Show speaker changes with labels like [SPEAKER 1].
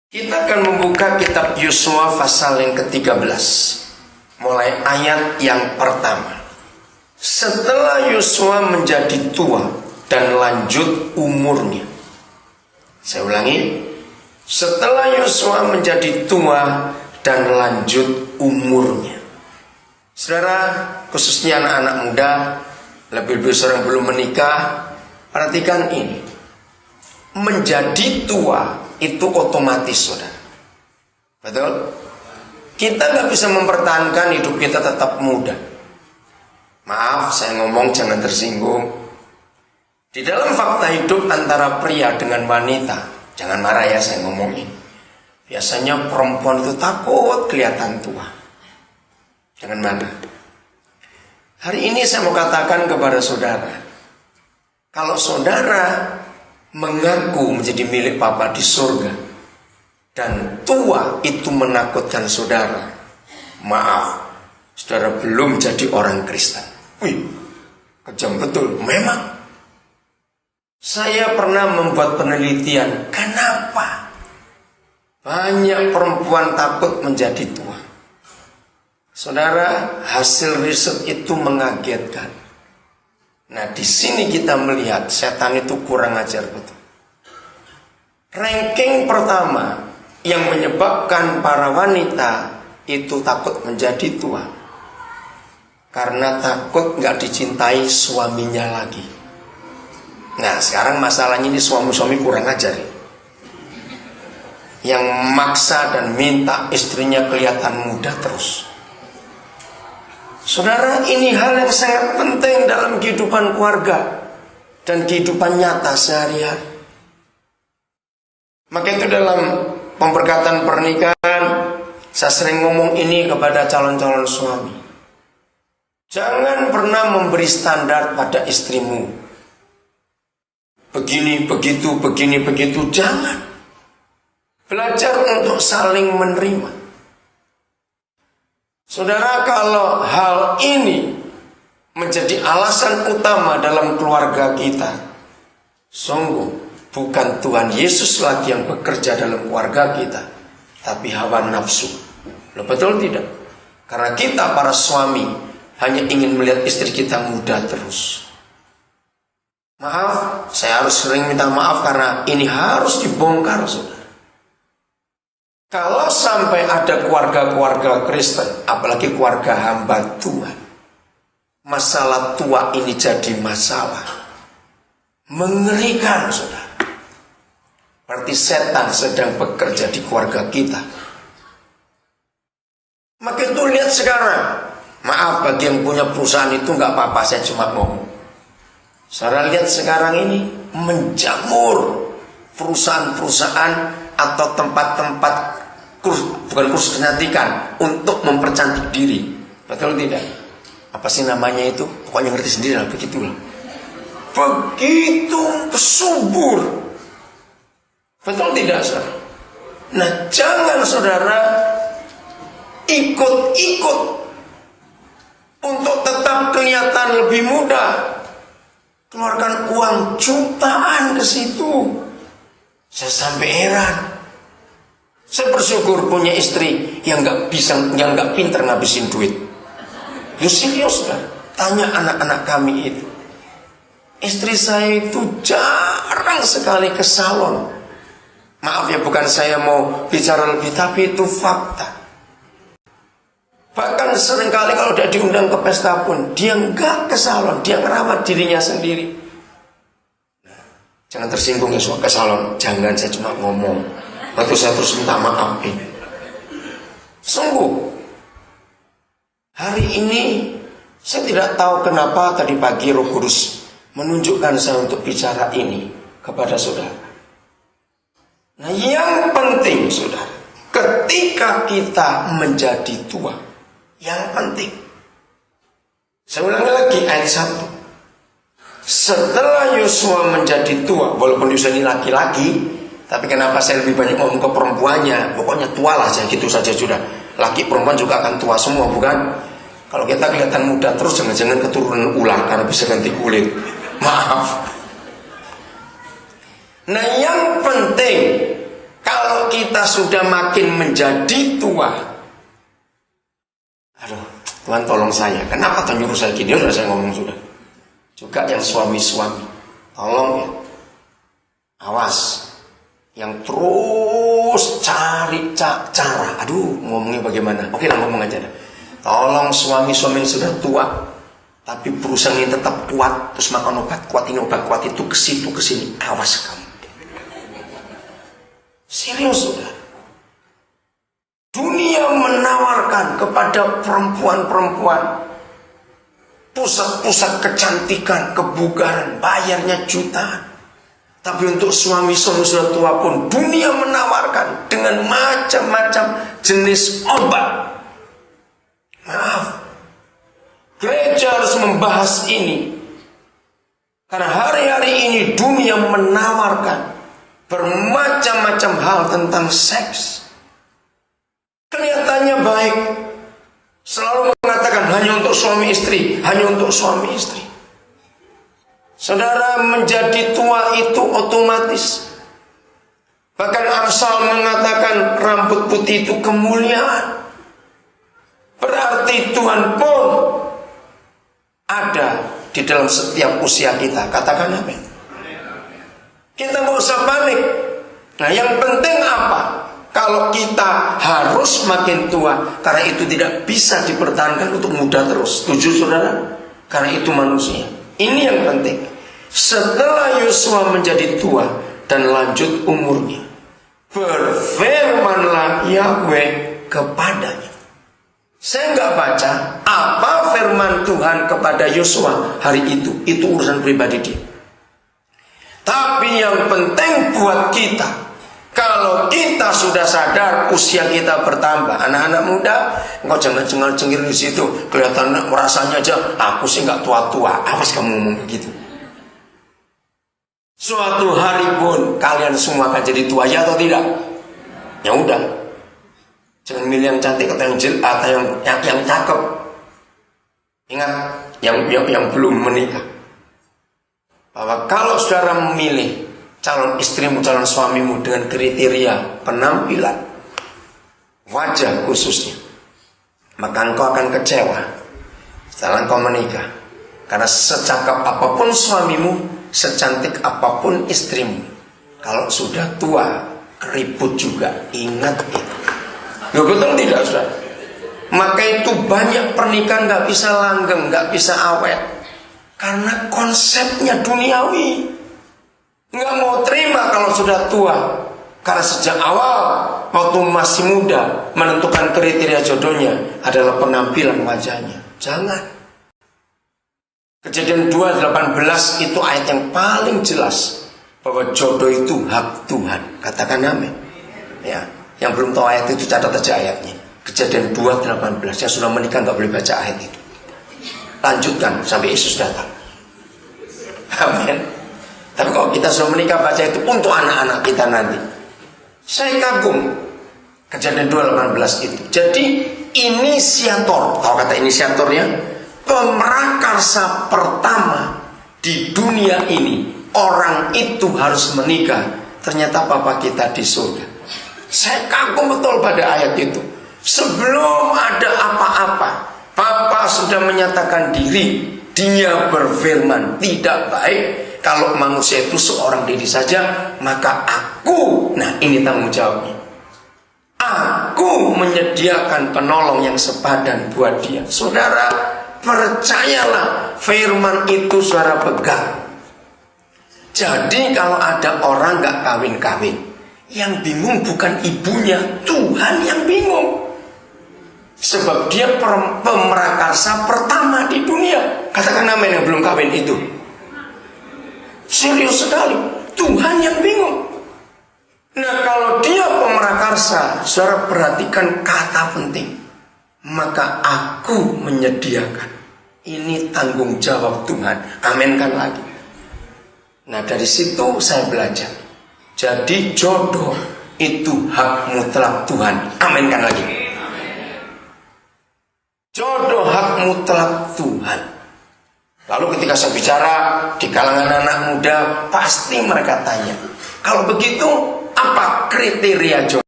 [SPEAKER 1] Kita akan membuka kitab Yosua pasal yang ke-13, mulai ayat yang pertama. Setelah Yosua menjadi tua dan lanjut umurnya. Saya ulangi. Setelah Yosua menjadi tua dan lanjut umurnya. Saudara, khususnya anak-anak muda, lebih-lebih seorang belum menikah, perhatikan ini. Menjadi tua itu otomatis, saudara. Betul? Kita nggak bisa mempertahankan hidup kita tetap muda. Maaf, saya ngomong jangan tersinggung. Di dalam fakta hidup antara pria dengan wanita, jangan marah ya saya ngomongin. Biasanya perempuan itu takut kelihatan tua. Jangan marah. Hari ini saya mau katakan kepada saudara, kalau saudara mengaku menjadi milik Bapa di surga dan tua itu menakutkan saudara, maaf, saudara belum jadi orang Kristen. Wih, kejam betul. Memang saya pernah membuat penelitian, kenapa banyak perempuan takut menjadi tua. Saudara, hasil riset itu mengagetkan. Nah, di sini kita melihat setan itu kurang ajar betul. Ranking pertama yang menyebabkan para wanita itu takut menjadi tua karena takut nggak dicintai suaminya lagi. Nah, sekarang masalahnya ini suami-suami kurang ajar ya. Yang maksa dan minta istrinya kelihatan muda terus. Saudara, ini hal yang sangat penting dalam kehidupan keluarga dan kehidupan nyata sehari-hari. Maka itu dalam pemberkatan pernikahan, saya sering ngomong ini kepada calon-calon suami. Jangan pernah memberi standar pada istrimu. Begini, begitu, begini, begitu. Jangan. Belajar untuk saling menerima. Saudara, kalau hal ini menjadi alasan utama dalam keluarga kita, sungguh bukan Tuhan Yesus lagi yang bekerja dalam keluarga kita, tapi hawa nafsu. Loh, betul tidak? Karena kita para suami hanya ingin melihat istri kita muda terus. Maaf, saya harus sering minta maaf karena ini harus dibongkar, saudara. Kalau sampai ada keluarga-keluarga Kristen, apalagi keluarga hamba Tuhan, masalah tua ini jadi masalah mengerikan, saudara. Berarti setan sedang bekerja di keluarga kita. Maka itu lihat sekarang. Maaf, bagi yang punya perusahaan itu nggak apa-apa, saya cuma ngomong. Saudara lihat sekarang ini menjamur perusahaan-perusahaan atau tempat-tempat kursus kecantikan untuk mempercantik diri. Betul tidak? Apa sih namanya itu? Pokoknya ngerti sendiri lah, begitulah. Begitu subur. Betul tidak, saudara? Nah, jangan saudara ikut-ikut untuk tetap kelihatan lebih muda. Keluarkan uang jutaan ke situ. Saya sampai heran. Saya bersyukur punya istri yang nggak pinter ngabisin duit. Ya serius lah. Tanya anak-anak kami itu. Istri saya itu jarang sekali ke salon. Maaf ya, bukan saya mau bicara lebih, tapi itu fakta. Bahkan seringkali kalau udah diundang ke pesta pun dia nggak ke salon, dia ngerawat dirinya sendiri. Nah, jangan tersinggung ya soal ke salon. Jangan, saya cuma ngomong. Lalu saya terus minta maaf. Sungguh, hari ini saya tidak tahu kenapa tadi pagi Roh Kudus menunjukkan saya untuk bicara ini kepada saudara. Nah, yang penting saudara, ketika kita menjadi tua, yang penting, saya ulangi lagi ayat 1. Setelah Yosua menjadi tua, walaupun Yosua ini laki-laki, tapi kenapa saya lebih banyak ngomong ke perempuannya? Pokoknya tua lah, gitu saja sudah. Laki perempuan juga akan tua semua, bukan? Kalau kita kelihatan muda terus, jangan-jangan keturunan ular karena bisa ganti kulit. Maaf. Nah, yang penting Kalau kita sudah makin menjadi tua, aduh, Tuhan tolong saya. Kenapa Tuhan nyuruh saya gini? Sudah saya ngomong sudah. Juga yang suami-suami, tolong ya, awas. Yang terus cari cara. Aduh, ngomongnya bagaimana? Oke lah, ngomong aja dah. Tolong suami-suami yang sudah tua, tapi berusaha ini tetap kuat, terus makan obat, kuat ini obat, kuat itu, ke situ ke sini. Awas kamu. Serius sudah. Dunia menawarkan kepada perempuan-perempuan pusat-pusat kecantikan, kebugaran, bayarnya jutaan. Tapi untuk suami-suami sudah tua pun dunia menawarkan dengan macam-macam jenis obat. Maaf, gereja harus membahas ini, karena hari-hari ini dunia menawarkan bermacam-macam hal tentang seks. Kelihatannya baik, selalu mengatakan hanya untuk suami istri, hanya untuk suami istri. Saudara, menjadi tua itu otomatis. Bahkan Amsal mengatakan rambut putih itu kemuliaan. Berarti Tuhan pun ada di dalam setiap usia kita. Katakan amin. Kita nggak usah panik. Nah, yang penting apa? Kalau kita harus makin tua, karena itu tidak bisa dipertahankan untuk muda terus. Setuju saudara? Karena itu manusia. Ini yang penting. Setelah Yosua menjadi tua dan lanjut umurnya, berfirmanlah Yahweh kepadanya. Saya nggak baca apa firman Tuhan kepada Yosua hari itu. Itu urusan pribadi dia. Tapi yang penting buat kita, kalau kita sudah sadar usia kita bertambah, anak-anak muda, engkau jangan cengar-cengir di situ, kelihatan merasanya aja, aku sih nggak tua-tua. Awas kamu ngomong begitu. Suatu hari pun kalian semua akan jadi tua, ya atau tidak? Ya udah, jangan milih yang cantik atau yang cakep. Ingat, yang belum menikah, bahwa kalau saudara memilih calon istrimu, calon suamimu dengan kriteria penampilan, wajah khususnya, maka engkau akan kecewa setelah engkau menikah. Karena secakap apapun suamimu, secantik apapun istrimu, kalau sudah tua, keriput juga. Ingat itu. Ya betul tidak, saudara? Maka itu banyak pernikahan gak bisa langgeng, gak bisa awet, karena konsepnya duniawi. Nggak mau terima kalau sudah tua. Karena sejak awal waktu masih muda menentukan kriteria jodohnya adalah penampilan wajahnya. Jangan. Kejadian 2:18 itu ayat yang paling jelas bahwa jodoh itu hak Tuhan. Katakan amin. Ya, yang belum tahu ayat itu catat aja ayatnya. Kejadian 2:18. Yang sudah menikah nggak boleh baca ayat itu. Lanjutkan sampai Yesus datang. Amin. Tapi kalau kita sudah menikah, baca itu untuk anak-anak kita nanti. Saya kagum Kejadian 2:18 itu. Jadi inisiator, tahu kata inisiatornya, pemrakarsa pertama di dunia ini, orang itu harus menikah. Ternyata papa kita di surga. Saya kagum betul pada ayat itu. Sebelum ada apa-apa, papa sudah menyatakan diri. Dia berfirman, tidak baik kalau manusia itu seorang diri saja, maka aku, nah ini tanggung jawabnya, aku menyediakan penolong yang sepadan buat dia. Saudara, percayalah, firman itu saudara pegang. Jadi kalau ada orang gak kawin-kawin, yang bingung bukan ibunya, Tuhan yang bingung. Sebab dia pemrakarsa pertama di dunia. Katakan amin yang belum kawin itu. Serius sekali, Tuhan yang bingung. Nah, kalau dia pemrakarsa, saudara perhatikan kata penting. Maka aku menyediakan. Ini tanggung jawab Tuhan. Aminkan lagi. Nah, dari situ saya belajar. Jadi jodoh itu hak mutlak Tuhan. Aminkan lagi. Jodoh hak mutlak Tuhan. Lalu ketika saya bicara di kalangan anak muda, pasti mereka tanya, kalau begitu Apa kriteria jodoh?